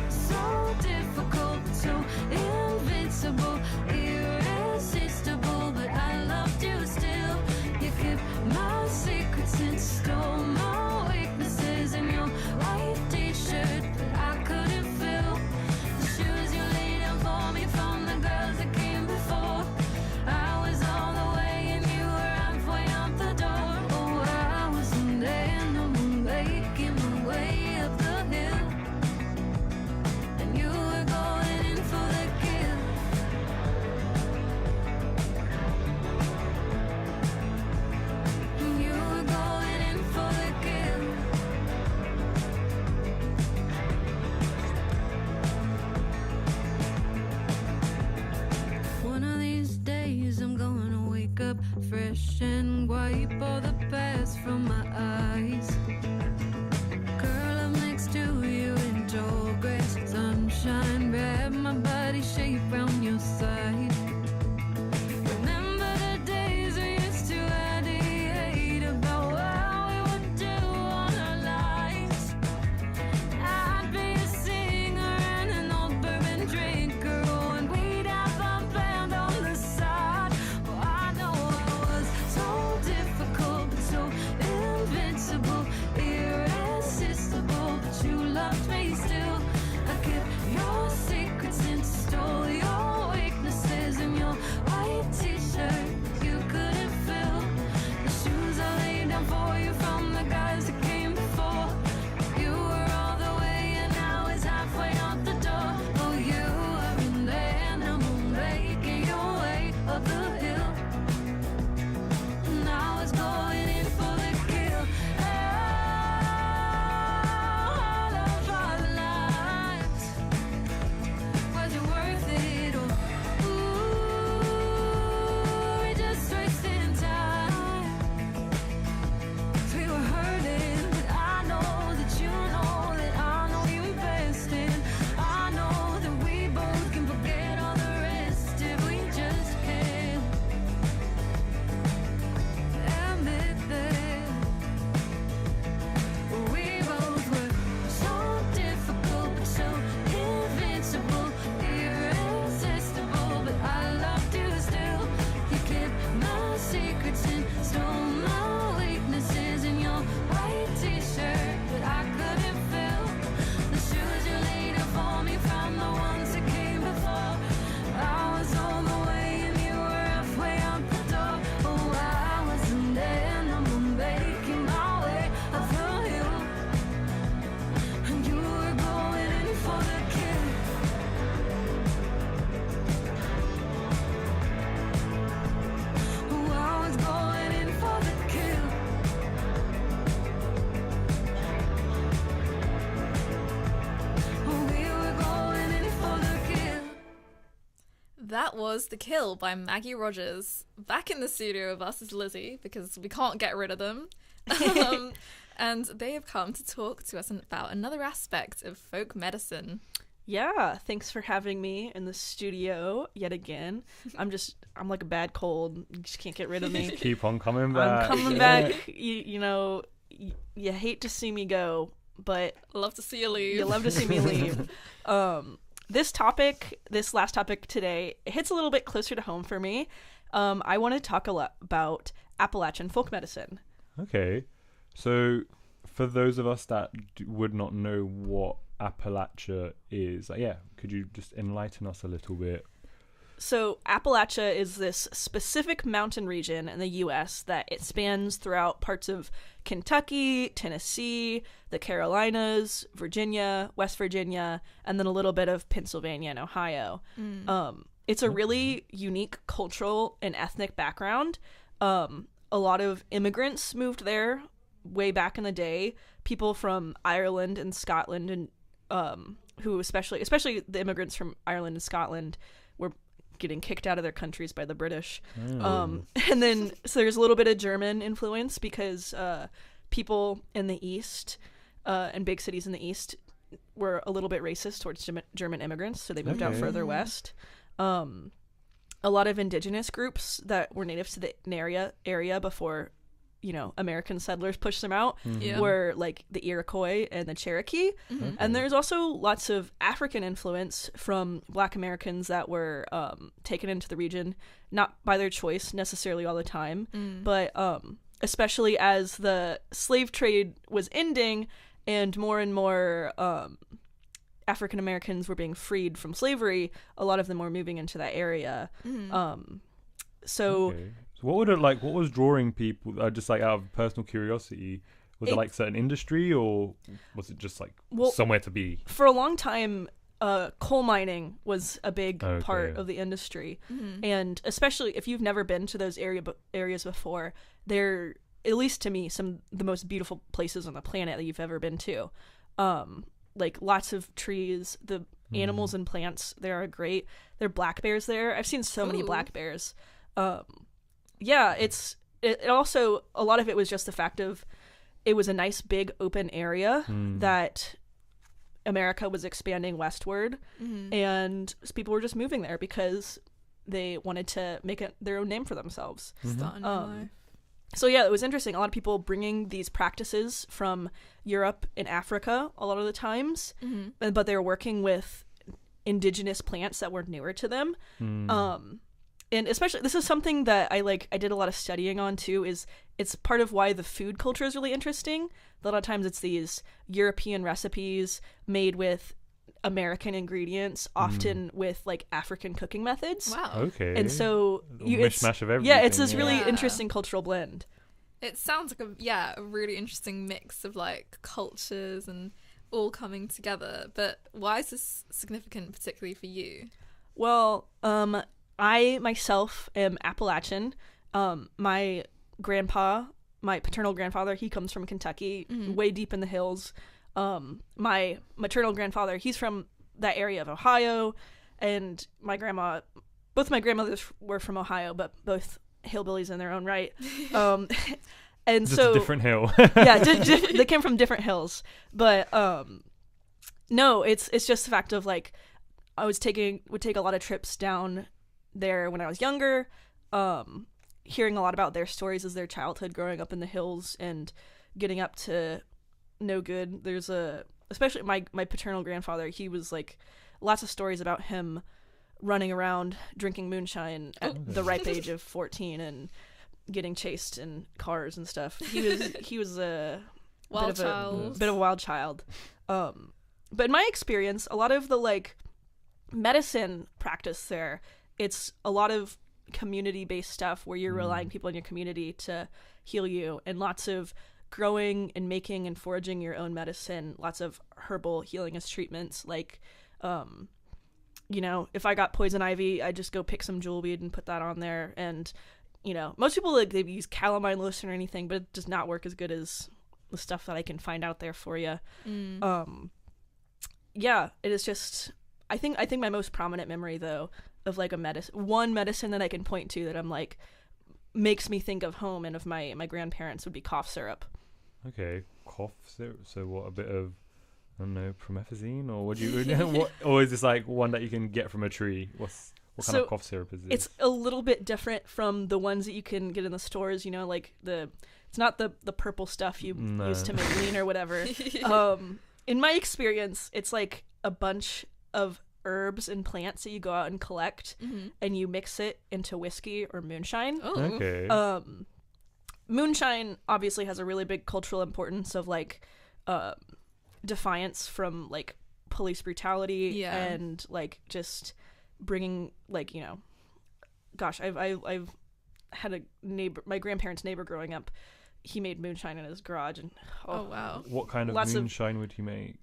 So difficult, so invincible, irresistible, but I loved you still. You kept my secrets and stole my weaknesses in your white t-shirt that I couldn't fill. The shoes you laid down for me from the girls that came before. I was all the way and you were halfway out the door. Oh, I wasn't there, no more making my way up the hill. And you were going in for the kill. And you were going in for the kill. One of these days I'm gonna wake up fresh and wipe all the past from my eyes. Curl up next to you in tall grass, sunshine, wrap my body shape round your side. Remember the days we used to ideate about what we would do on our lives. I'd be a singer and an old bourbon drinker, oh, and we'd have a band on the side. Oh, I know I was so difficult, but so invincible, irresistible, but you loved me still. I kept your secrets and stole your weaknesses in your white t-shirt you couldn't fill. The shoes I laid down for you from the guys that came before. You were all the way and I was halfway out the door. Oh, you were in there, now I'm making your way up the hill. And I was going in for the kill. All of our lives, was it worth it? Or ooh, we just wasting time. 'Cause we were hurting, but I know that you know that I know you best, and I know that we both can forget all the rest if we just can admit that we both were so difficult, but so invincible, irresistible, but I loved you still. You kept my secrets and stole my weaknesses in your white t-shirt that I couldn't fill. The shoes you laid out for me from the ones that came before. I was all the way and you were halfway out the door. Oh, I wasn't there, no more making my way up the hill. And you were going in for the kill. Oh, I was going in for the kill. Oh, we were going in for the kill. That was The Kill by Maggie Rogers. Back in the studio with us is Lizzie, because we can't get rid of them. And they have come to talk to us about another aspect of folk medicine. Yeah, thanks for having me in the studio yet again. I'm like a bad cold. You just can't get rid of me. Just keep on coming back. I'm coming back. You know, you hate to see me go, but Love to see you leave. you love to see me leave. This last topic today, it hits a little bit closer to home for me. I want to talk a lot about Appalachian folk medicine. Okay. So, for those of us that would not know what Appalachia is. Yeah, could you just enlighten us a little bit? So Appalachia is this specific mountain region in the U.S. that it spans throughout parts of Kentucky, Tennessee, the Carolinas, Virginia, West Virginia, and then a little bit of Pennsylvania and Ohio. It's a really unique cultural and ethnic background. A lot of immigrants moved there way back in the day. People from Ireland and Scotland, and who especially the immigrants from Ireland and Scotland were getting kicked out of their countries by the British. And then so there's a little bit of German influence because people in the East and big cities in the East were a little bit racist towards German immigrants, so they moved out further west. A lot of indigenous groups that were native to the area before, you know, American settlers pushed them out were like the Iroquois and the Cherokee. And there's also lots of African influence from Black Americans that were taken into the region, not by their choice necessarily all the time, but especially as the slave trade was ending and more African Americans were being freed from slavery, a lot of them were moving into that area. So what was drawing people, just like out of personal curiosity? Was it like certain industry, or was it just like somewhere to be? For a long time, coal mining was a big part of the industry. And especially if you've never been to those areas before, they're, at least to me, some of the most beautiful places on the planet that you've ever been to. Like lots of trees, the animals and plants there are great. There are black bears there. I've seen so many black bears. Yeah, it also, a lot of it was just the fact of it was a nice big open area that America was expanding westward, and people were just moving there because they wanted to make their own name for themselves. So yeah, it was interesting. A lot of people bringing these practices from Europe and Africa a lot of the times, but they were working with indigenous plants that were newer to them. And especially, this is something that I did a lot of studying on too, is it's part of why the food culture is really interesting. A lot of times it's these European recipes made with American ingredients, often with like African cooking methods. Wow. Okay. And so mishmash of everything. Yeah, it's this really interesting cultural blend. It sounds like a really interesting mix of like cultures and all coming together. But why is this significant, particularly for you? Well, I myself am Appalachian. My grandpa, my paternal grandfather, he comes from Kentucky, way deep in the hills. My maternal grandfather, he's from that area of Ohio, and my grandma, both my grandmothers were from Ohio, but both hillbillies in their own right. And just so a different hill. Yeah, they came from different hills, but no, it's just the fact of like I would take a lot of trips down there when I was younger, hearing a lot about their stories as their childhood growing up in the hills and getting up to no good. There's especially my paternal grandfather, he was like lots of stories about him running around drinking moonshine at the ripe age of 14 and getting chased in cars and stuff. He was a bit of a wild child. But in my experience, a lot of the like medicine practice there, it's a lot of community-based stuff where you're relying on people in your community to heal you, and lots of growing and making and foraging your own medicine, lots of herbal healing as treatments. Like, you know, if I got poison ivy, I just go pick some jewelweed and put that on there. And, you know, most people, like, they use calamine lotion or anything, but it does not work as good as the stuff that I can find out there for you. Yeah, it is just, I think my most prominent memory, though, of like one medicine that I can point to that I'm like makes me think of home and of my grandparents would be cough syrup. Okay, cough syrup. So what, a bit of, I don't know, promethazine, or what do you what, or is this like one that you can get from a tree? What kind of cough syrup is this? It's a little bit different from the ones that you can get in the stores, you know, like it's not the purple stuff you use to make lean or whatever. In my experience, it's like a bunch of herbs and plants that you go out and collect, and you mix it into whiskey or moonshine. Oh. Okay. Moonshine obviously has a really big cultural importance of like defiance from like police brutality Yeah. and like just bringing like, you know, gosh, I've had a neighbor, my grandparents' neighbor growing up. He made moonshine in his garage, and Oh wow. What kind of Lots of- moonshine would he make?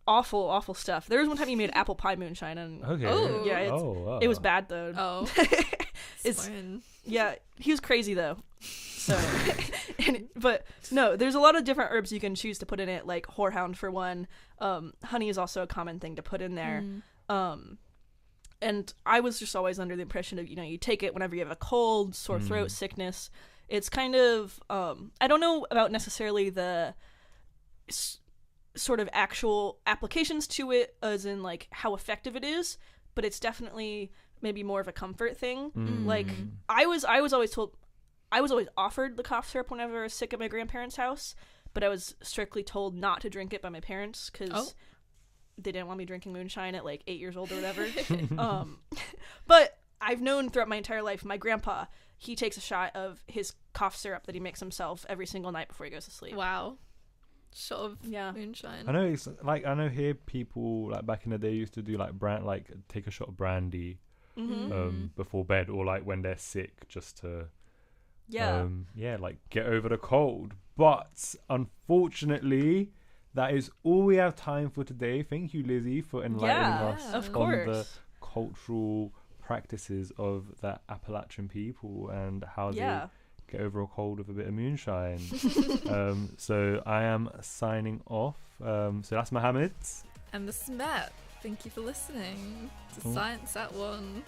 awful stuff. There was one time he made apple pie moonshine, and Okay. Oh. yeah, wow. it was bad though. Oh. It's- Fine. Yeah, he was crazy though. So, but no, there's a lot of different herbs you can choose to put in it, like horehound for one. Honey is also a common thing to put in there. And I was just always under the impression of, you know, you take it whenever you have a cold, sore throat, sickness. It's kind of, I don't know about necessarily the sort of actual applications to it, as in like how effective it is, but it's definitely maybe more of a comfort thing. Like I was always told, I was always offered the cough syrup whenever I was sick at my grandparents' house, but I was strictly told not to drink it by my parents because they didn't want me drinking moonshine at like 8 years old or whatever. But I've known throughout my entire life, my grandpa, he takes a shot of his cough syrup that he makes himself every single night before he goes to sleep. Wow. Shot of Yeah. moonshine. I know it's like, I know here people like back in the day used to do like like take a shot of brandy before bed, or like when they're sick, just to like get over the cold. But unfortunately, that is all we have time for today. Thank you, Lizzie, for enlightening us of on course. the cultural practices of the Appalachian people and how they get over a cold with a bit of moonshine. So I am signing off. So that's Mohamed. And this is Matt. Thank you for listening to Cool. Science at One.